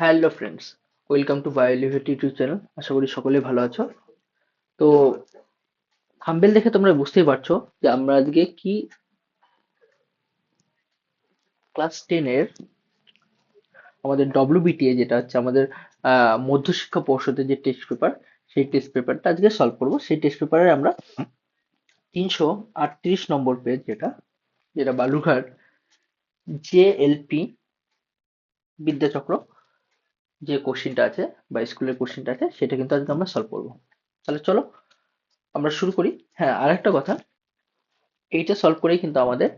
Hello friends, welcome to বায়োলিভেট YouTube channel. আশা করি সকলেই ভালো আছো। তো থাম্বনেল দেখে তোমরা বুঝতেই পারছো যে আমরা আজকে কি ক্লাস 10 এর আমাদের ডব্লিউবিটিএ, যেটা হচ্ছে আমাদের মধ্যশিক্ষা পর্ষদের যে টেস্ট পেপার, সেই টেস্ট পেপারটা আজকে সলভ করব। সেই টেস্ট পেপারে আমরা 338 নম্বর পেজ, যেটা যেটা বালুরঘাট জেএলপি বিদ্যাচক্র যে কোশ্চিনটা আছে বা স্কুলের কোশ্চিনটা আছে, সেটা কিন্তু আজকে আমরা সলভ করবো। তাহলে চলো আমরা শুরু করি। হ্যাঁ, আরেকটা কথা, এইটা সলভ করেই কিন্তু আমাদের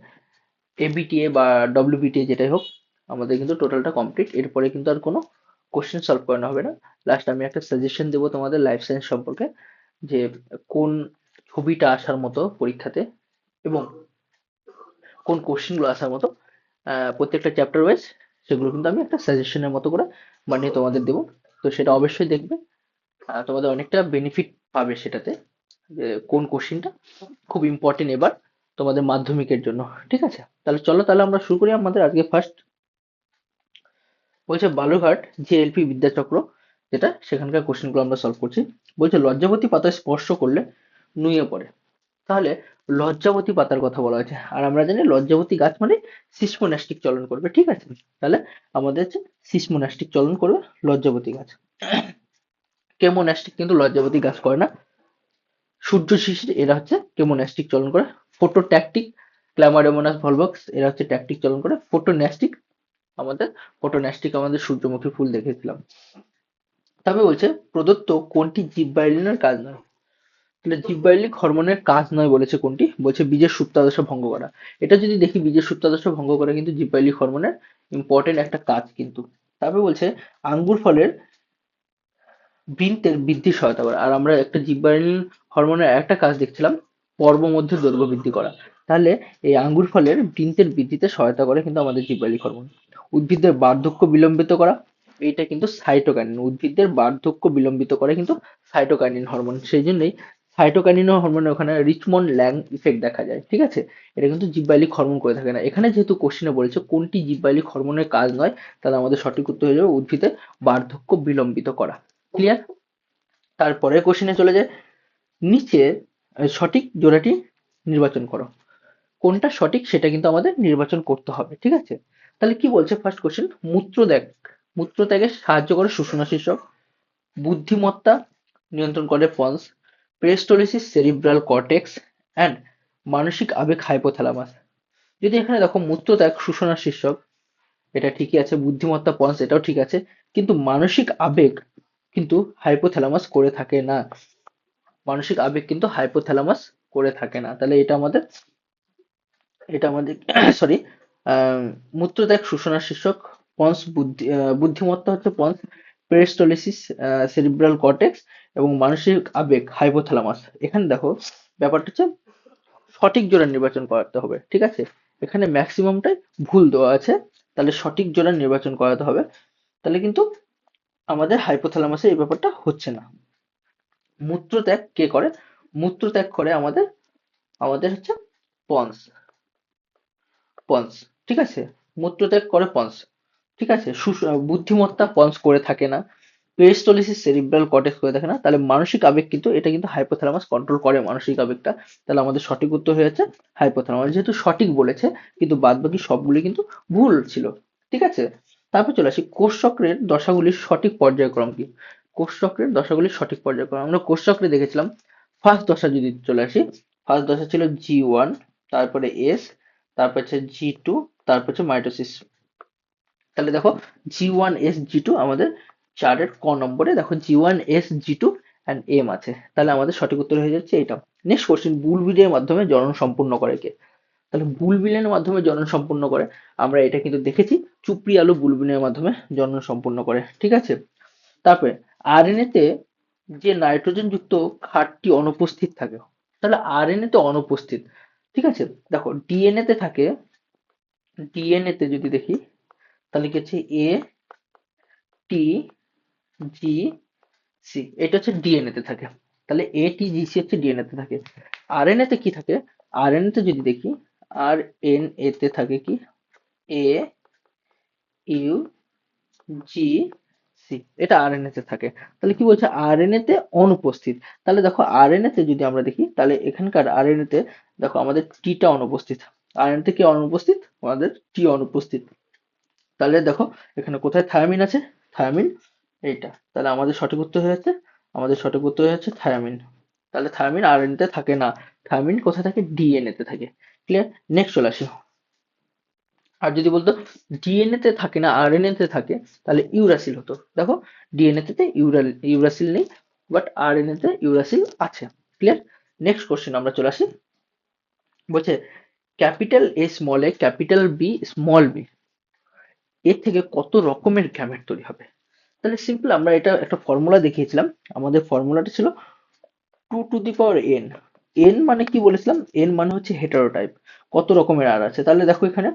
এবিটিএ বা ডব্লিউবিটিএ যেটাই হোক, আমাদের কিন্তু টোটালটা কমপ্লিট। এরপরে কিন্তু আর কোনো কোশ্চেন সলভ করানো হবে না। লাস্ট আমি একটা সাজেশন দেবো তোমাদের লাইফ সায়েন্স সম্পর্কে, যে কোন ছবিটা আসার মতো পরীক্ষাতে এবং কোন কোশ্চেনগুলো আসার মতো প্রত্যেকটা চ্যাপ্টার ওয়াইজ, সেগুলো কিন্তু আমি একটা সাজেশনের মতো করে বানিয়ে তোমাদের দেবো। তো সেটা অবশ্যই দেখবে, তোমাদের অনেকটা বেনিফিট পাবে সেটাতে, যে কোন কোশ্চেনটা খুব ইম্পর্টেন্ট এবার তোমাদের মাধ্যমিকের জন্য। ঠিক আছে, তাহলে চলো তাহলে আমরা শুরু করি। আমাদের আজকে ফার্স্ট বলছে বালুরঘাট জেএলপি বিদ্যাচক্র, যেটা সেখানকার কোশ্চেনগুলো আমরা সলভ করছি। বলছে লজ্জাবতী পাতায় স্পর্শ করলে নুয়ে পড়ে। তাহলে লজ্জাবতী পাতার কথা বলা হয়েছে, আর আমরা জানি লজ্জাবতী গাছ মানে সিসমোনাস্টিক চলন করবে। ঠিক আছে, তাহলে আমাদের হচ্ছে সিসমোনাস্টিক চলন করবে লজ্জাবতী গাছ। কেমোনাস্টিক কিন্তু লজ্জাবতী গাছ করে না। সূর্য শিশির এরা হচ্ছে কেমোন্যাস্টিক চলন করে। ফোটোট্যাকটিক ক্ল্যামারোমোনাস ভলভক্স এরা হচ্ছে ট্যাকটিক চলন করে। আমাদের ফোটোন্যাস্টিক আমাদের সূর্যমুখী ফুল দেখেছিলাম। তবে বলছে প্রদত্ত কোনটি জিববারেলিনের কাজ নয়। তাহলে জিববারেলিক হরমোনের কাজ নয় বলেছে কোনটি, বলছে বীজের সুপ্তাদশা ভঙ্গ করা। এটা যদি দেখি, বীজের সুপ্তাদশা ভঙ্গ করা কিন্তু জিববারেলিক হরমোনের ইম্পর্টেন্ট একটা কাজ কিন্তু। তারপরে বলছে আঙ্গুর ফলের বৃন্তের বৃদ্ধি সহায়তা করে। আর আমরা একটা জিববারেলিন হরমোনের একটা কাজ দেখছিলাম, পর্ব মধ্যে দৈর্ঘ্য বৃদ্ধি করা। তাহলে এই আঙ্গুর ফলের বৃন্তের বৃদ্ধিতে সহায়তা করে কিন্তু আমাদের জিববারেলিক হরমোন। উদ্ভিদের বার্ধক্য বিলম্বিত করা, এইটা কিন্তু সাইটোকাইনিন। উদ্ভিদের বার্ধক্য বিলম্বিত করে কিন্তু সাইটোকাইনিন হরমোন। সেই জন্যই সাইটোকাইনিন হরমোনের ওখানে রিচমন্ড ল্যাং ইফেক্ট দেখা যায়। ঠিক আছে, এটা কিন্তু জিববারেলিক হরমোন করে থাকে না। এখানে যেহেতু কোশ্চেনে বলেছে কোনটি জিববারেলিক হরমোনের কাজ নয়, তাহলে আমাদের সঠিক উত্তর হয়ে যাবে উদ্ভিদের বার্ধক্য বিলম্বিত করা। ক্লিয়ার? তারপরে কোশ্চেনে চলে যায়, নিচে সঠিক জোড়াটি নির্বাচন করো। কোনটা সঠিক সেটা কিন্তু আমাদের নির্বাচন করতে হবে। ঠিক আছে, তাহলে কি বলছে ফার্স্ট কোশ্চেন, মূত্রত্যাগ মূত্রত্যাগে সাহায্য করে শুষণা শীর্ষক, বুদ্ধিমত্তা নিয়ন্ত্রণ করে পন্স, পেরিস্টোলিসিস সেরিব্রাল কর্টেক্স অ্যান্ড মানসিক আবেগ হাইপোথ্যালামাস। যদি এখানে দেখো মূত্রত্যাগ শুষণা শীর্ষক, এটা ঠিকই আছে। বুদ্ধিমত্তা পন্স, এটাও ঠিক আছে। কিন্তু মানসিক আবেগ কিন্তু হাইপোথ্যালামাস করে থাকে না। মানসিক আবেগ কিন্তু হাইপোথ্যালামাস করে থাকে না। তাহলে এটা আমাদের সরি, মূত্রত্যাগ শোষণা শীর্ষক, পন্স বুদ্ধিমত্তা হচ্ছে পন্স, পেরিস্টোলিসিস সেরিব্রাল কর্টেক্স এবং মানসিক আবেগ হাইপোথ্যালামাস। এখানে দেখো ব্যাপারটা হচ্ছে সঠিক জোড়া নির্বাচন করাতে হবে। ঠিক আছে, এখানে ম্যাক্সিমামটাই ভুল দেওয়া আছে, তাহলে সঠিক জোড়া নির্বাচন করাতে হবে। তাহলে কিন্তু আমাদের হাইপোথ্যালামাসে এই ব্যাপারটা হচ্ছে না। মূত্রত্যাগ কে করে? মূত্রত্যাগ করে আমাদের আমাদের হচ্ছে পন্স। পন্স, ঠিক আছে, মূত্রত্যাগ করে পন্স। ঠিক আছে, বুদ্ধিমত্তা পন্স করে থাকে না। পেরিস্টোলিসিস সেরিব্রাল কর্টেক্স করে থাকে না। তাহলে মানসিক আবেগ কিন্তু এটা কিন্তু হাইপোথ্যালামাস কন্ট্রোল করে মানসিক আবেগটা। তাহলে আমাদের সঠিক উত্তর হয়ে যাচ্ছে হাইপোথ্যালামাস। যেহেতু সঠিক বলেছে, কিন্তু বাদ বাকি সবগুলি কিন্তু ভুল ছিল। ঠিক আছে, তারপর চলে আসি কোষ চক্রের দশাগুলির সঠিক পর্যায়ক্রম কি। কোষ চক্রের দশাগুলির সঠিক পর্যায়ক্রম আমরা কোষ চক্রে দেখেছিলাম। ফার্স্ট দশা যদি চলে আসি, ফার্স্ট দশা ছিল G1, তারপরে S, তারপর হচ্ছে G2, তারপর হচ্ছে মাইটোসিস। তাহলে দেখো G1S G2 আমাদের চারের ক নম্বরে দেখো G1S G2 অ্যান্ড এম আছে। তাহলে আমাদের সঠিক উত্তর হয়ে যাচ্ছে এটা। নেক্সট কোশ্চেন, বুলবিলের মাধ্যমে জনন সম্পূর্ণ করে কে? তাহলে বুলবিলের মাধ্যমে জনন সম্পূর্ণ করে, আমরা এটা কিন্তু দেখেছি, চুপড়ি আলু বুলবিলের মাধ্যমে জনন সম্পূর্ণ করে। ঠিক আছে, তারপরে আরএনএ তে যে নাইট্রোজেন যুক্ত ক্ষারটি অনুপস্থিত থাকে, তাহলে আরএনএ তে অনুপস্থিত। ঠিক আছে, দেখো ডিএনএ তে থাকে। ডিএনএ তে যদি দেখি, তাহলে কি হচ্ছে ATGC, এটা হচ্ছে ডিএনএ তে থাকে। তাহলে ATGC হচ্ছে ডিএনএ তে থাকে। আরএনএ তে কি থাকে? আরএনএ তে যদি দেখি, আরএনএ তে থাকে কি, AUG সি, এটা আরএনএ তে থাকে। তাহলে কি বলছে, আরএনএ তে অনুপস্থিত। তাহলে দেখো আরএনএ তে যদি আমরা দেখি, তাহলে এখানকার আরএনএ তে দেখো আমাদের টিটা অনুপস্থিত। আরএনএ তে কি অনুপস্থিত, আমাদের টি অনুপস্থিত। তাহলে দেখো এখানে কোথায় থায়ামিন আছে, থায়ামিন এইটা। তাহলে আমাদের সঠিক উত্তর হয়ে যাচ্ছে, আমাদের সঠিক উত্তর হয়ে যাচ্ছে থায়ামিন। তাহলে থায়ামিন আরএনএ তে থাকে না, থায়ামিন কোথায় থাকে, ডিএনএ তে থাকে। ক্লিয়ার। নেক্সট চলে আসি। আর যদি বলতো ডিএনএ তে থাকে না আরএনএ তে থাকে, তাহলে ইউরাসিল হতো। দেখো ডিএনএ তে ইউরাসিল নেই, বাট আরএনএ তে ইউরাসিল আছে। ক্লিয়ার। নেক্সট কোশ্চেন আমরা চলে আসি। বলছে capital A small a capital B small b এর থেকে কত রকমের গ্যামেট তৈরি হবে। তাহলে সিম্পল, আমরা এটা একটা ফর্মুলা দেখিয়েছিলাম। আমাদের ফর্মুলাটা ছিল 2 to the power n। N মানে কি বলেছিলাম, এন মানে হচ্ছে হেটারোটাইপ, কত রকমের আর আছে। তাহলে দেখো এখানে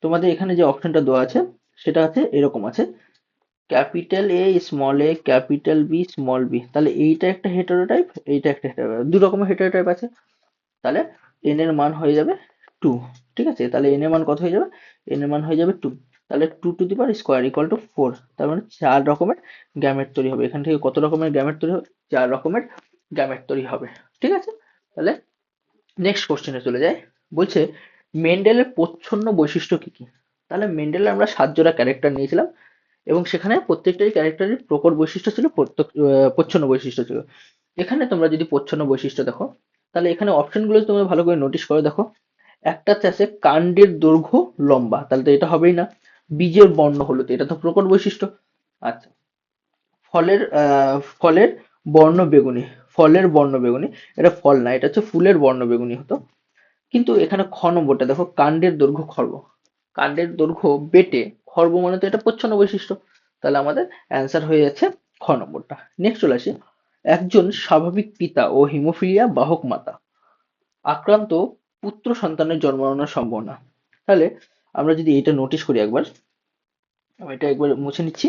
তোমাদের এখানে যে অপশনটা দেওয়া আছে সেটা আছে এরকম আছে, capital A small a capital B small b. তাহলে এইটা একটা হেটারোটাইপ, এইটা একটা হেটারোটাইপ, দু রকমের হেটারোটাইপ আছে। তাহলে এন এর মান হয়ে যাবে 2। ঠিক আছে, তাহলে এন এর মান কত হয়ে যাবে, এন এর মান হয়ে যাবে 2। তাহলে 2 to the power square equal to 4। তার মানে 4 রকমের গ্যামেট তৈরি হবে। এখান থেকে কত রকমের গ্যামেট তৈরি হবে, 4 রকমের গ্যামেট তৈরি হবে। ঠিক আছে। তাহলে নেক্সট কোশ্চেনে চলে যায়। বলছে মেন্ডেলের প্রচ্ছন্ন বৈশিষ্ট্য কি কি। তাহলে মেন্ডেলের আমরা 7 জোড়া ক্যারেক্টার নিয়েছিলাম, এবং সেখানে প্রত্যেকটাই ক্যারেক্টারের প্রকট বৈশিষ্ট্য ছিল, প্রচ্ছন্ন বৈশিষ্ট্য ছিল। এখানে তোমরা যদি প্রচ্ছন্ন বৈশিষ্ট্য দেখো, তাহলে এখানে অপশনগুলো তোমরা ভালো করে নোটিশ করে দেখো। একটাতে আছে কাণ্ডের দৈর্ঘ্য লম্বা, তাহলে তো এটা হবেই না। বীজের বর্ণ হলুদ, এটা তো প্রকট বৈশিষ্ট্য। আচ্ছা, ফলের বর্ণ বেগুনি, ফলের বর্ণ বেগুনি, এটা ফল না, এটা হচ্ছে ফুলের বর্ণ বেগুনি হতো। কিন্তু এখানে খ নম্বরটা দেখো, কাণ্ডের দৈর্ঘ্য খর্ব, কাণ্ডের দৈর্ঘ্য বেটে, খর্ব মানে তো এটা প্রচ্ছন্ন বৈশিষ্ট্য। তাহলে আমাদের অ্যান্সার হয়ে যাচ্ছে খ নম্বরটা। নেক্সট চলে আসি। একজন স্বাভাবিক পিতা ও হিমোফিলিয়া বাহক মাতা আক্রান্ত পুত্র সন্তানের জন্মানোর সম্ভাবনা। তাহলে আমরা যদি এটা নোটিশ করি একবার, আমি এটা একবার মুছে নিচ্ছি।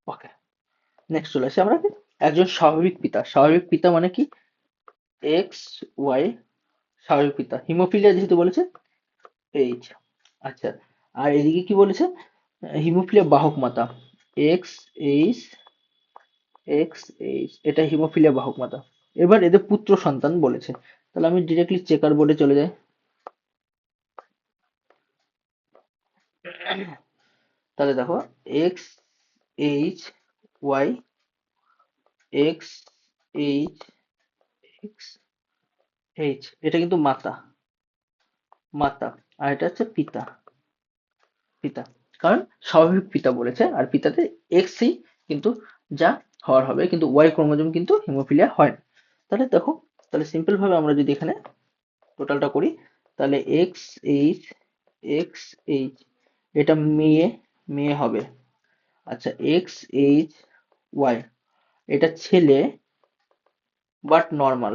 ওকে, নেক্সট চলে আসি আমরা। একজন স্বাভাবিক পিতা, স্বাভাবিক পিতা মানে কি, এক্স ওয়াই, স্বাভাবিক পিতা। হিমোফিলিয়া যেহেতু বলেছে, এইচ। আচ্ছা, আর এদিকে কি বলেছে, হিমোফিলিয়া বাহক মাতা, এক্স এইচ, এক্স এইচ, এটা হিমোফিলিয়া বাহক মাতা। এবার এদের পুত্র সন্তান বলেছে, তাহলে আমি ডিরেক্টলি চেকার বোর্ডে চলে যাই। তাহলে দেখো X H Y, X H, X H, এটা কিন্তু মাতা, মাতা। আর এটা হচ্ছে পিতা, পিতা। কারণ স্বাভাবিক পিতা বলেছে, আর পিতাতে এক্সই কিন্তু যা হওয়ার হবে, কিন্তু ওয়াই ক্রোমোজোম কিন্তু হিমোফিলিয়া হয় না। তাহলে দেখো, তাহলে সিম্পল ভাবে আমরা যদি এখানে টোটালটা করি, তাহলে এক্স এইচ, এক্স এইচ, এটা মেয়ে, মেয়ে হবে। আচ্ছা, এক্স এইচ ওয়াই, এটা ছেলে বাট নর্মাল,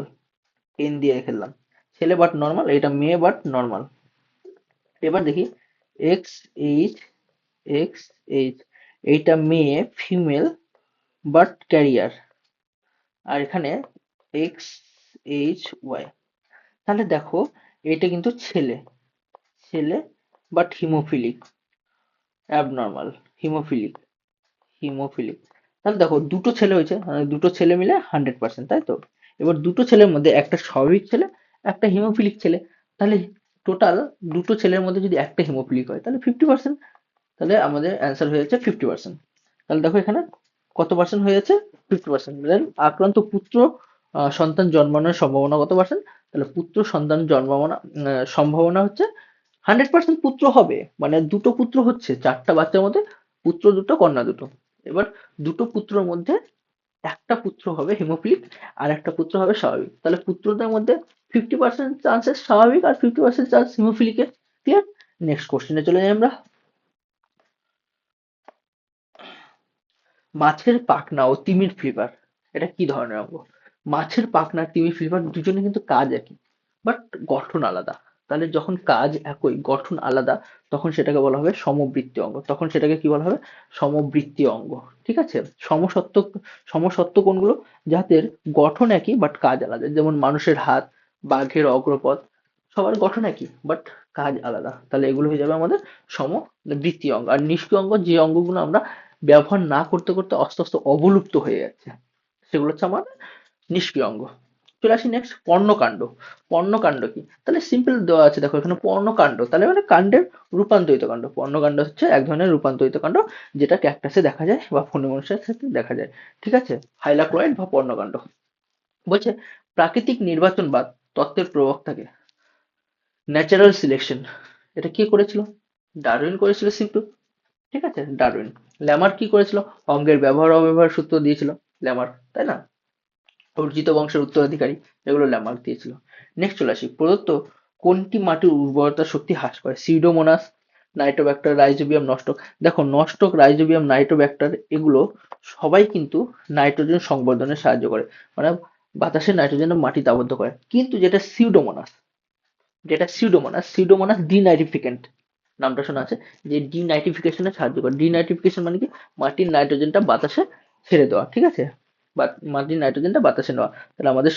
এন দিয়ে খেললাম, ছেলে বাট নর্মাল, এটা মেয়ে বাট নর্মাল। এবার দেখি এক্স এইচ, এক্স এইচ, এইটা মেয়ে ফিমেল বাট ক্যারিয়ার। আর এখানে এক্স এইচ ওয়াই, তাহলে দেখো এটা কিন্তু ছেলে, ছেলে but haemophilic, abnormal, haemophilic, haemophilic. তাহলে দেখো দুটো ছেলে হয়েছে, মানে দুটো ছেলে মিলে 100%, তাই তো। এবার দুটো ছেলের মধ্যে একটা স্বাভাবিক ছেলে, একটা হিমোফিলিক ছেলে। তাহলে টোটাল দুটো ছেলের মধ্যে যদি একটা হিমোফিলিক হয়, তাহলে 50%। তাহলে আমাদের অ্যান্সার হয়ে যাচ্ছে 50%। তাহলে দেখো এখানে কত পার্সেন্ট হয়ে যাচ্ছে, 50%। দেন আক্রান্ত পুত্র সন্তান জন্মানোর সম্ভাবনা কত পার্সেন্ট, তাহলে পুত্র সন্তান জন্মাবনা সম্ভাবনা হচ্ছে 100% পুত্র হবে, মানে দুটো পুত্র হচ্ছে, 4টা বাচ্চার মধ্যে পুত্র দুটো কন্যা দুটো। এবার দুটো পুত্রের মধ্যে একটা পুত্র হবে হিমোফিলিক, আর একটা পুত্র হবে স্বাভাবিক। তাহলে পুত্রদের মধ্যে 50% চান্সেস স্বাভাবিক আর 50% চান্স হিমোফিলিকের। ক্লিয়ার। নেক্সট কোশ্চেনে চলে যাই আমরা। মাছের পাখনা ও তিমির ফ্লিপার, এটা কি ধরনের অঙ্গ। মাছের পাখনা তিমির ফ্লিপার দুজনে কিন্তু কাজ একই, বাট গঠন আলাদা। তাহলে যখন কাজ একই গঠন আলাদা, তখন সেটাকে বলা হবে সমবৃত্তীয় অঙ্গ, তখন সেটাকে কি বলা হবে, সমবৃত্তীয় অঙ্গ। ঠিক আছে। সমসত্ব, সমসত্ব কোনগুলো, যাদের গঠন একই বাট কাজ আলাদা, যেমন মানুষের হাত, বাঘের অগ্রপদ, সবার গঠন একই, বাট কাজ আলাদা। তাহলে এগুলো হয়ে যাবে আমাদের সমবৃত্তীয় অঙ্গ। আর নিষ্ক্রিয় অঙ্গ, যে অঙ্গগুলো আমরা ব্যবহার না করতে করতে আস্তে আস্তে অবলুপ্ত হয়ে যাচ্ছে, সেগুলো হচ্ছে আমাদের নিষ্ক্রিয় অঙ্গ। চলে আসি নেক্সট, পর্ণকাণ্ড। পর্ণকাণ্ড কি? তাহলে সিম্পল দেওয়া আছে, দেখো এখানে পর্ণকাণ্ড, তাহলে মানে কাণ্ডের রূপান্তরিত কাণ্ড। পর্ণকাণ্ড হচ্ছে এক ধরনের রূপান্তরিত কাণ্ড, যেটা ক্যাকটাসে দেখা যায় বা ফণী মনসার ক্ষেত্রে দেখা যায়। ঠিক আছে, হাইলাক্লোরাইড বা পর্ণকাণ্ড। বলছে প্রাকৃতিক নির্বাচনবাদ তত্ত্বের প্রবক্তাকে। ন্যাচারাল সিলেকশন, এটা কে করেছিল? ডারউইন করেছিল, সিম্পল। ঠিক আছে, ডারউইন। ল্যামার কি করেছিল? অঙ্গের ব্যবহার অব্যবহার সূত্র দিয়েছিল ল্যামার, তাই না? অর্জিত বংশের উত্তরাধিকারী, এগুলো ল্যামার্ক দিয়েছিল। নেক্সট চলে আসি, প্রদত্ত কোনটি মাটির উর্বরতা শক্তি হ্রাস করে? Pseudomonas, Nitrobacter, rhizobium, নস্টক। দেখো নস্টক, রাইজোবিয়াম, নাইট্রোব্যাক্টার এগুলো সবাই কিন্তু নাইট্রোজেন সংবর্ধনে সাহায্য করে, মানে বাতাসে নাইট্রোজেন মাটিতে আবদ্ধ করে। কিন্তু যেটা সিউডোমোনাস ডিনাইট্রিফিকেন্ট, নামটা শোনা আছে, যে ডিনাইট্রিফিকেশনে সাহায্য করে। ডিনাইট্রিফিকেশন মানে কি? মাটির নাইট্রোজেনটা বাতাসে ছেড়ে দেওয়া, ঠিক আছে, বা মাটির নাইট্রোজেনটা বাতাসে নেওয়া। তাহলে আমাদের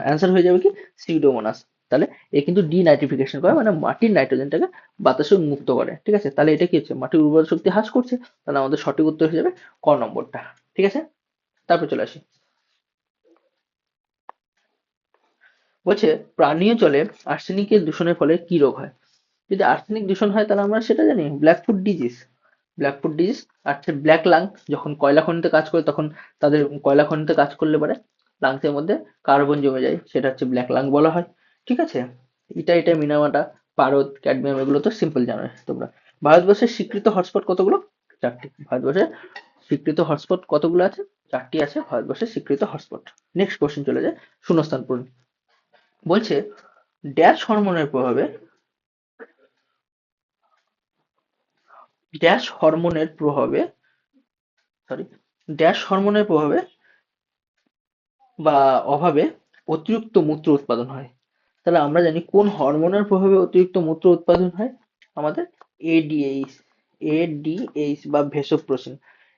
অ্যান্সার হয়ে যাবে কি? সিউডোমোনাস। তাহলে এ কিন্তু ডিনাইট্রিফিকেশন করে, মানে মাটির নাইট্রোজেনটাকে বাতাসে মুক্ত করে। ঠিক আছে, তাহলে এটা কি হচ্ছে? মাটির উর্বর শক্তি হ্রাস করছে। তাহলে আমাদের সঠিক উত্তর হয়ে যাবে ক নম্বরটা। ঠিক আছে, তারপর চলে আসি। বলছে প্রাণীয় জলে আর্সেনিকের দূষণের ফলে কি রোগ হয়? যদি আর্সেনিক দূষণ হয় তাহলে আমরা সেটা জানি, ব্ল্যাকফুট ডিজিজ। Blackfoot disease. আর হচ্ছে ব্ল্যাক লাং, যখন কয়লা খনিতে কাজ করে তখন তাদের, কয়লা খনিতে কাজ করলে পরে লাংসের মধ্যে কার্বন জমে যায়, সেটা হচ্ছে ব্ল্যাক লাং বলা হয়। ঠিক আছে, এটা মিনামাটা, পারদ, ক্যাডমিয়াম এগুলো তো সিম্পল জানো তোমরা। ভারতবর্ষের স্বীকৃত হটস্পট কতগুলো? চারটি। ভারতবর্ষের স্বীকৃত হটস্পট কতগুলো আছে? চারটি আছে ভারতবর্ষের স্বীকৃত হটস্পট। নেক্সট কোশ্চেন চলে যায়, শূন্যস্থান পূরণ। বলছে ড্যাশ হরমোনের প্রভাবে, ড্যাশ হরমোনের প্রভাবে সরি ড্যাশ হরমোনের প্রভাবে বা অভাবে অতিরিক্ত মূত্র উৎপাদন হয়। তাহলে আমরা জানি কোন হরমোনের প্রভাবে অতিরিক্ত মূত্র উৎপাদন হয়? আমাদের এডিএইচ। এডিএইচ বা ভেসোপ্রোসিন,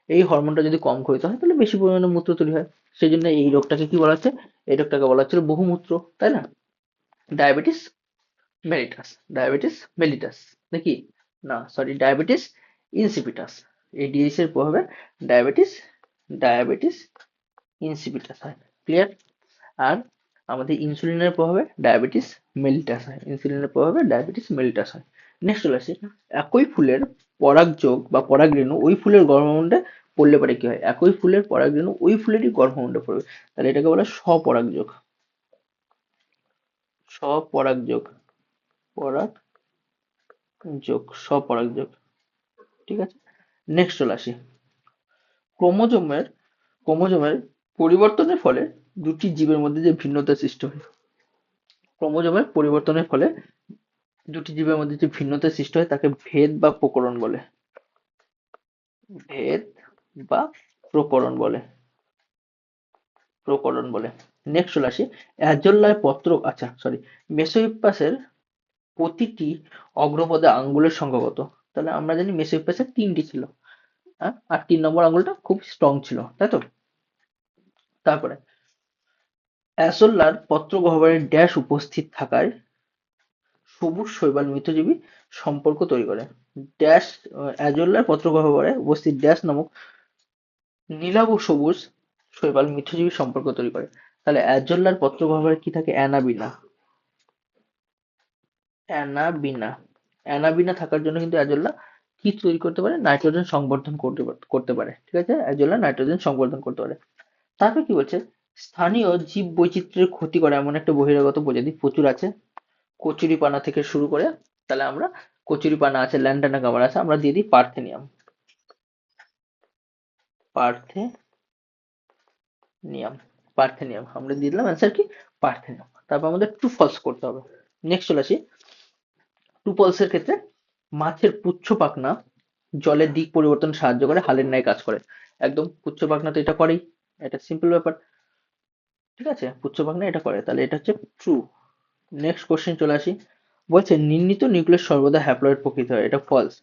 এই হরমোনটা যদি কম ক্ষরিত হয় তাহলে বেশি পরিমাণে মূত্র তৈরি হয়। সেই জন্য এই রোগটাকে কি বলা হচ্ছে? এই রোগটাকে বলা হচ্ছে বহুমূত্র, তাই না? ডায়াবেটিস মেলিটাস, ডায়াবেটিস মেলিটাস নাকি? না সরি, ডায়াবেটিস ইনসিপিটাস। এডিএইচ এর প্রভাবে ডায়াবেটিস ডায়াবেটিস ইনসিপিটাস হয়। ক্লিয়ার? আর আমাদের ইনসুলিনের প্রভাবে ডায়াবেটিস মেলিটাস হয়, ইনসুলিনের প্রভাবে ডায়াবেটিস মেলিটাস হয়। নেক্সট চলে আসি, একই ফুলের পরাগযোগ বা পরাগরেণু ওই ফুলের গর্ভমুণ্ডে পড়লে পরে কি হয়? একই ফুলের পরাগরেণু ওই ফুলেরই গর্ভমুণ্ডে পড়বে, তাহলে এটাকে বলে স্বপরাগযোগ। স্বপরাগযোগ, স্বপরাগযোগ। ঠিক আছে, নেক্সট চলে আসি, ক্রোমোজোমের ক্রোমোজোমের পরিবর্তনের ফলে দুটি জীবের মধ্যে যে ভিন্নতা সৃষ্টি হয়, ক্রোমোজোমের পরিবর্তনের ফলে দুটি জীবের মধ্যে যে ভিন্নতা সৃষ্টি হয় তাকে ভেদ বা প্রকরণ বলে। ভেদ বা প্রকরণ বলে, প্রকরণ বলে। নেক্সট চলে আসি, অ্যাজোলার পত্র, আচ্ছা সরি, মেসোহিপ্পাসের প্রতিটি অগ্রপদে আঙ্গুলের সংখ্যা কত? তাহলে আমরা জানি মেসোহিপ্পাসের তিনটি ছিল, হ্যাঁ, আর 3 নম্বর আঙ্গুলটা খুব স্ট্রং ছিল, তাই তো? তারপরে অ্যাজোলার পত্রগহ্বরে ড্যাশ উপস্থিত থাকায় সবুজ শৈবাল মিথজীবী সম্পর্ক তৈরি করে। ড্যাশ, অ্যাজোলার পত্রগহ্বরে উপস্থিত ড্যাশ নামক নীলাভ সবুজ শৈবাল মিথজীবী সম্পর্ক তৈরি করে। তাহলে অ্যাজোলার পত্রগহ্বরে কি থাকে? অ্যানাবিনা। অ্যানাবিনা, অ্যানাবিনা থাকার জন্য কিন্তু অ্যাজোলা কি তৈরি করতে পারে? নাইট্রোজেন সংবর্ধন করতে পারে। ঠিক আছে, অ্যাজোলা নাইট্রোজেন সংবর্ধন করতে পারে। তারপর কি বলছে? স্থানীয় জীব বৈচিত্র্যের ক্ষতি করে এমন একটা বহিরাগত প্রজাতি প্রচুর আছে, কচুরিপানা থেকে শুরু করে। তাহলে আমরা কচুরিপানা আছে, ল্যান্টানা কামার আছে, আমরা দিয়ে দিই পার্থেনিয়াম। পার্থেনিয়াম, পার্থেনিয়াম আমরা দিয়ে দিলাম, অ্যান্সার কি? পার্থেনিয়াম। তারপর আমাদের ট্রু ফলস করতে হবে। নেক্সট চলে আসি, ট্রু ফলস এর ক্ষেত্রে মাছের পুচ্ছ পাখনা জলের দিক পরিবর্তন সাহায্য করে, হালের ন্যায় কাজ করে। একদম, পুচ্ছ পাখনা তো এটা করেই, এটা সিম্পল ব্যাপার। ঠিক আছে, পুচ্ছ পাখনা এটা করে, তাহলে এটা হচ্ছে ট্রু। নেক্সট কোশ্চেন চলে আসি, বলছে নির্ণীত নিউক্লিয়াস সর্বদা হ্যাপ্লয়েড প্রকৃতি হয়, এটা ফলস।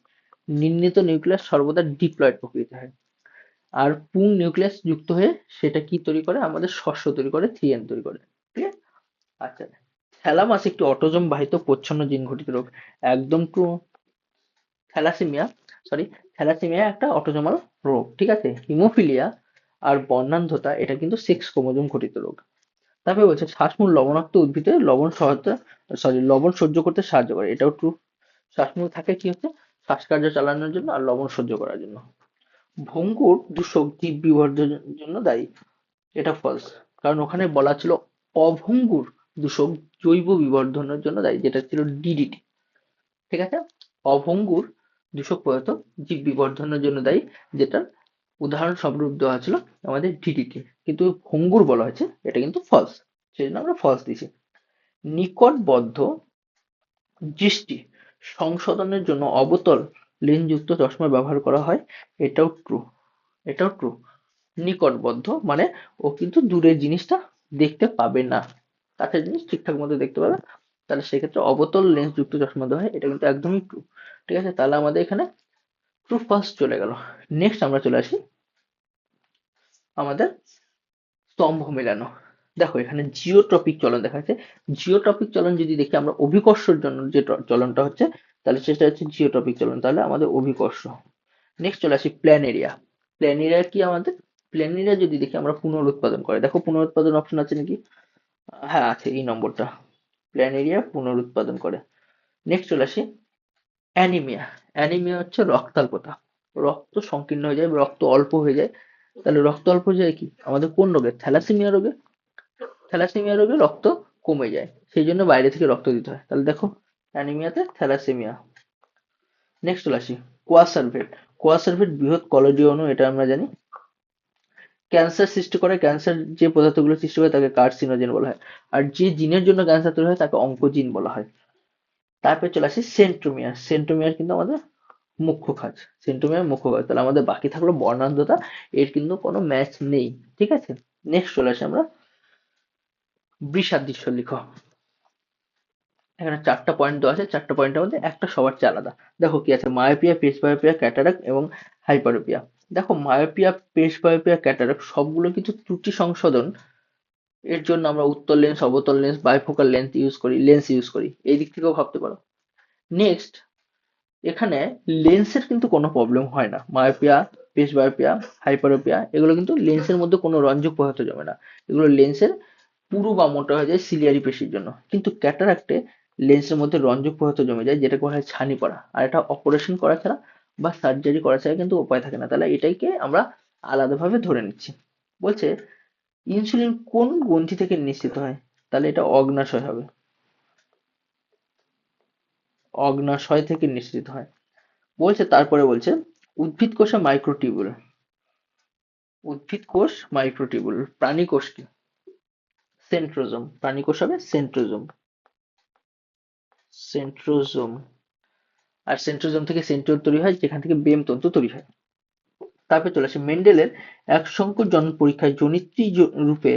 নির্ণীত নিউক্লিয়াস সর্বদা ডিপ্লয়েড প্রকৃতি হয়। আর পুং নিউক্লিয়াস যুক্ত হয়ে সেটা কি তৈরি করে? আমাদের শস্য তৈরি করে, 3N তৈরি করে। ঠিক আছে, আচ্ছা, থ্যালামাস একটি অটোজোম বাহিত প্রচ্ছন্ন জিন ঘটিত রোগ। একদম ট্রু। থ্যালাসেমিয়া, সরি, থ্যালাসেমিয়া একটা অটোজোমাল রোগ, ঠিক আছে। হিমোফিলিয়া আর বর্ণান্ধতা এটা কিন্তু সেক্স ক্রোমোজোম ঘটিত রোগ। তারপরে বলছে শ্বাসমূল লবণাক্ত উদ্ভিদে লবণ সহায়তা, সরি, লবণ সহ্য করতে সাহায্য করে, এটাও ট্রু। শ্বাসমূল থাকে কি হচ্ছে, শ্বাসকার্য চালানোর জন্য আর লবণ সহ্য করার জন্য। ভঙ্গুর দূষক জীব বিবর্ধনের জন্য দায়ী, এটা ফলস। কারণ ওখানে বলা ছিল অভঙ্গুর দূষক জৈব বিবর্ধনের জন্য দায়ী, যেটা ছিল ডিডিটি, ঠিক আছে। অভঙ্গুর দূষক পদার্থ জীব বিবর্ধনের জন্য দায়ী, যেটার উদাহরণ স্বরূপ দেওয়া ছিল আমাদের ডিডিটি, কিন্তু ভঙ্গুর বলা হয়েছে, এটা কিন্তু ফলস, সেই জন্য আমরা ফলস দিয়েছি। নিকটবদ্ধ দৃষ্টি সংশোধনের জন্য অবতল লেন্সযুক্ত চশমা ব্যবহার করা হয়, এটাও ট্রু, এটাও ট্রু। নিকটবদ্ধ মানে ও কিন্তু দূরের জিনিসটা দেখতে পাবে না, কাছের জিনিস ঠিকঠাক মতো দেখতে পাবে, তাহলে সেক্ষেত্রে অবতল লেন্স যুক্ত চশমা দেওয়া হয়, এটা কিন্তু একদমই ট্রু, ঠিক আছে। তাহলে আমাদের এখানে ট্রু ফার্স্ট চলে গেল। নেক্সট আমরা চলে আসি আমাদের স্তম্ভ মেলানো। দেখো এখানে জিওট্রপিক চলন দেখা যাচ্ছে। জিওট্রপিক চলন যদি দেখি আমরা অভিকর্ষের জন্য যে চলনটা হচ্ছে, তাহলে সেটা হচ্ছে জিওট্রপিক চলন, তাহলে আমাদের অভিকর্ষ। নেক্সট চলে আসি প্ল্যানেরিয়া। প্ল্যানেরিয়া কি আমাদের, প্ল্যানেরিয়া যদি দেখি আমরা পুনরুৎপাদন করে, দেখো পুনরুৎপাদন অপশন আছে নাকি, হ্যাঁ আছে, এই নম্বরটা, প্ল্যানেরিয়া পুনরুৎপাদন করে। নেক্সট চলে আসি অ্যানিমিয়া। অ্যানিমিয়া হচ্ছে রক্তাল্পতা, রক্ত সংকীর্ণ হয়ে যায়, রক্ত অল্প হয়ে যায়। তাহলে রক্ত অল্প হয়ে যায় কি আমাদের কোন রোগে, থ্যালাসেমিয়া রোগে। থ্যালাসেমিয়া রোগে রক্ত কমে যায়, সেই জন্য বাইরে থেকে রক্ত দিতে হয়, তাহলে দেখো অ্যানিমিয়াতে থ্যালাসেমিয়া। নেক্সট চলে আসি কোয়াসারভেট। কোয়াসারভেট বৃহৎ কলেজীয় অণু, এটা আমরা জানি। ক্যান্সার সৃষ্টি করে, ক্যান্সার যে পদার্থগুলো সৃষ্টি করে তাকে কার্সিনোজেন বলা হয়, আর যে জিনের জন্য ক্যান্সার তৈরি হয় তাকে অঙ্কোজিন বলা হয়। তারপরে চলে আসি সেন্ট্রোমিয়ার। সেন্ট্রোমিয়ার কিন্তু আমাদের মুখ্য কাজ, সেন্ট্রোমিয়ার মুখ্য কাজ, তাহলে আমাদের বাকি থাকলো বর্ণান্ধতা, এর কিন্তু কোনো ম্যাচ নেই, ঠিক আছে। নেক্সট চলে আসি আমরা বৃষাদৃশ্য লিখো। এখানে চারটা পয়েন্ট দেওয়া আছে, চারটা পয়েন্টের মধ্যে একটা সবার চেয়ে আলাদা। দেখো কি আছে, মায়োপিয়া, প্রেসবায়োপিয়া, ক্যাটারাক্ট এবং হাইপারোপিয়া। দেখো মায়োপিয়া, প্রেসবায়োপিয়া, ক্যাটারাক্ট সবগুলো কিন্তু ত্রুটি সংশোধন এর জন্য আমরা উত্তল লেন্স, অবতল লেন্স, বাইফোকাল লেন্স ইউজ করি, এই দিক থেকেও ভাবতে পারো। নেক্সট, এখানে লেন্সের কিন্তু কোনো প্রবলেম হয় না, মায়োপিয়া, প্রেসবায়োপিয়া, হাইপারোপিয়া, এগুলো কিন্তু লেন্সের মধ্যে কোনো রঞ্জক পদার্থ জমে না, এগুলো লেন্সের পুরু বা মোটা হয়ে যায় সিলিয়ারি পেশির জন্য। কিন্তু ক্যাটারাক্টে লেন্সের মধ্যে রঞ্জক পদার্থ জমে যায়, যেটাকে বলা হয় ছানি পড়া, আর এটা অপারেশন করা ছাড়া বা সার্জারি করা ছাড়া কিন্তু উপায় থাকে না, তাহলে এটাইকে আমরা আলাদাভাবে ধরে নিচ্ছি। বলছে ইনসুলিন কোন গ্রন্থি থেকে নিঃসৃত হয়, তাহলে এটা অগ্নাশয় হবে, অগ্নাশয় থেকে নিঃসৃত হয়। বলছে তারপরে বলছে উদ্ভিদ কোষে মাইক্রোটিউবুল, উদ্ভিদ কোষ মাইক্রোটিউবুল, প্রাণী কোষ কি, সেন্ট্রোজোম, প্রাণী কোষ হবে সেন্ট্রোজোম, সেন্ট্রোজোম। আর সেন্ট্রোজোম থেকে সেন্ট্রিওল তৈরি হয়, যেখান থেকে বেম তন্তু তৈরি হয়। তারপরে চলে আসে মেন্ডেলের এক সংকর জনন পরীক্ষায় জনিত্রী রূপে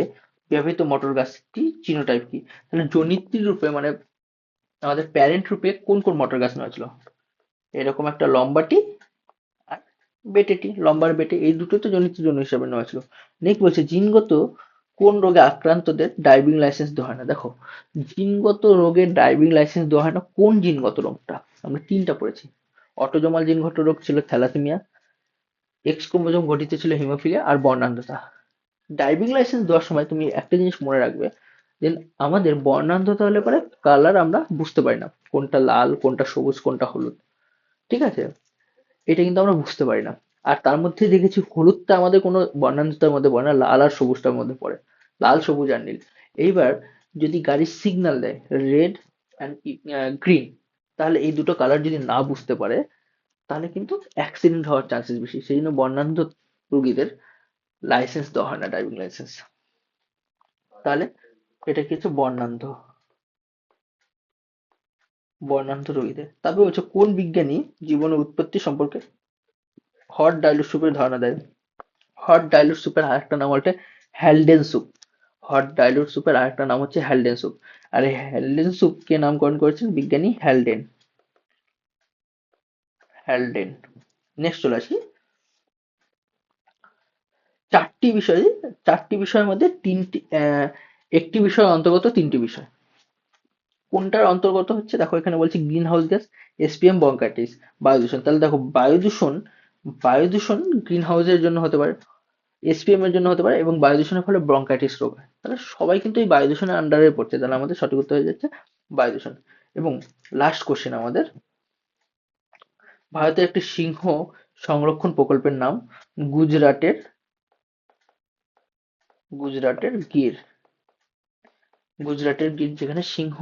ব্যবহৃত মটর গাছটি জিনোটাইপ কি, তাহলে জনিত্রী রূপে মানে আমাদের প্যারেন্ট রূপে কোন কোন মটর গাছ নেওয়া ছিল, এরকম একটা লম্বাটি আর বেটেটি, লম্বার বেটে, এই দুটো তো জনিত্রী জনু হিসাবে নেওয়া ছিল। নেক্সট বলছে জিনগত কোন রোগে আক্রান্তদের ড্রাইভিং লাইসেন্স দেওয়া হয় না। দেখো জিনগত রোগে ড্রাইভিং লাইসেন্স দেওয়া হয় না, কোন জিনগত রোগটা, আমরা তিনটা পড়েছি। অটোজোমাল জিনগত রোগ ছিল থ্যালাসেমিয়া, এক্স ক্রোমোজোম ঘটিত ছিল হিমোফিলিয়া আর বর্ণান্ধতা। ড্রাইভিং লাইসেন্স দেওয়ার সময় তুমি একটা জিনিস মনে রাখবে, যে আমাদের বর্ণান্ধতা হলে পরে কালার আমরা বুঝতে পারি না, কোনটা লাল, কোনটা সবুজ, কোনটা হলুদ, ঠিক আছে, এটা কিন্তু আমরা বুঝতে পারি না। আর তার মধ্যে দেখেছি হলুদটা আমাদের কোনো বর্ণান্ধতার মধ্যে পড়ে না, লাল আর সবুজটার মধ্যে পড়ে, লাল, সবুজ আর নীল। এইবার যদি গাড়ির সিগন্যাল দেয় রেড অ্যান্ড গ্রিন, তাহলে এই দুটো কালার যদি না বুঝতে পারে তাহলে কিন্তু অ্যাক্সিডেন্ট হওয়ার চান্সেস বেশি, সেই জন্য বর্ণান্ধ রোগীদের লাইসেন্স দেওয়া হয় না, ড্রাইভিং লাইসেন্স। তাহলে এটা কি হচ্ছে বর্ণান্ধ, বর্ণান্ধ রোগীদের। তারপরে হচ্ছে কোন বিজ্ঞানী জীবনের উৎপত্তি সম্পর্কে হট ডাইলুট সুপের ধারণা দেয়। হট ডাইলুট সুপের আরেকটা নাম হচ্ছে হ্যালডেন স্যুপ। হট ডাইলুট সুপের আরেকটা নাম হচ্ছে হ্যালডেন স্যুপ। আর এই হ্যালডেন স্যুপ কে নামকরণ করেছেন বিজ্ঞানী হ্যালডেন, হ্যালডেন। নেক্সট চলে আসি চারটি বিষয়ে, চারটি বিষয়ের মধ্যে তিনটি একটি বিষয় অন্তর্গত তিনটি বিষয়। কোনটার অন্তর্গত হচ্ছে দেখো, এখানে বলছে green house gas, SPM, bronchitis, বায়ু দূষণ। তাহলে দেখো বায়ু দূষণ গ্রিন হাউসের জন্য হতে পারে, এসপিএম এর জন্য হতে পারে, এবং বায়ু দূষণের ফলে ব্রঙ্কাইটিস রোগ হয়। তাহলে সবাই কিন্তু এই বায়ু দূষণের আন্ডারে পড়ছে, তাহলে আমাদের সঠিক উত্তর হয়ে যাচ্ছে বায়ু দূষণ। এবং লাস্ট কোশ্চেন আমাদের, ভারতের একটি সিংহ সংরক্ষণ প্রকল্পের নাম, গুজরাটের গির, যেখানে সিংহ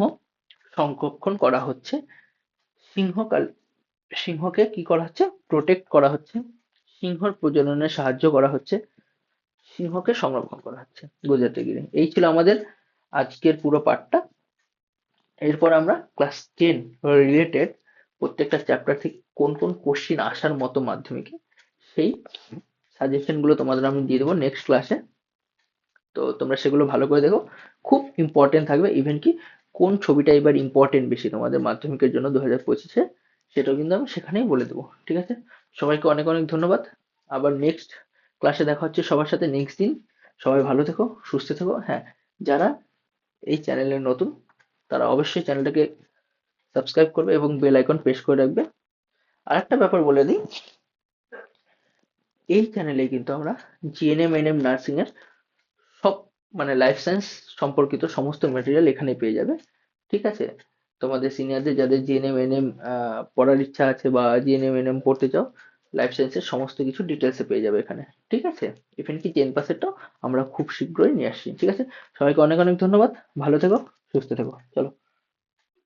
সংরক্ষণ করা হচ্ছে। সিংহকাল সিংহকে কি করা হচ্ছে, প্রোটেক্ট করা হচ্ছে, সিংহর প্রজননে সাহায্য করা হচ্ছে, সিংহকে সংরক্ষণ করা হচ্ছে গুজরাটের গিরে। এই ছিল আমাদের আজকের পুরো পার্টটা। এরপর আমরা ক্লাস 10 রিলেটেড প্রত্যেকটা চ্যাপ্টার থেকে কোন কোন কোশ্চিন আসার মতো মাধ্যমিকে, সেই সাজেশন গুলো তোমাদের আমি দিয়ে দেবো নেক্সট ক্লাসে। তো তোমরা সেগুলো ভালো করে দেখো, খুব ইম্পর্টেন্ট থাকবে। ইভেন কি কোন ছবিটা এবার ইম্পর্টেন্ট বেশি তোমাদের মাধ্যমিকের জন্য 2025-এ, সেটাও কিন্তু আমি সেখানেই বলে দেবো। ঠিক আছে, সবাইকে অনেক অনেক ধন্যবাদ। আবার নেক্সট ক্লাসে দেখা হচ্ছে সবার সাথে নেক্সট দিন। সবাই ভালো থেকো, সুস্থ থেকো। হ্যাঁ, যারা এই চ্যানেলে নতুন, তারা অবশ্যই চ্যানেলটাকে সাবস্ক্রাইব করবে এবং বেল আইকন প্রেস করে রাখবে। আর একটা ব্যাপার বলে দিই, এই চ্যানেলে কিন্তু আমরা জিএনএম এনএম নার্সিং এর সব, মানে লাইফ সায়েন্স সম্পর্কিত সমস্ত ম্যাটেরিয়াল এখানে পেয়ে যাবে। ঠিক আছে, তোমাদের সিনিয়রদের যাদের জিএনএম এনএম পড়ার ইচ্ছা আছে বা জিএনএম এনএম পড়তে চাও, লাইফ সায়েন্সের সমস্ত কিছু ডিটেলসে পেয়ে যাবে এখানে। ঠিক আছে, ইভেন কি 10%টাও আমরা খুব শীঘ্রই নিয়ে আসছি। ঠিক আছে, সবাইকে অনেক অনেক ধন্যবাদ, ভালো থেকো, সুস্থ থেকো, চলো।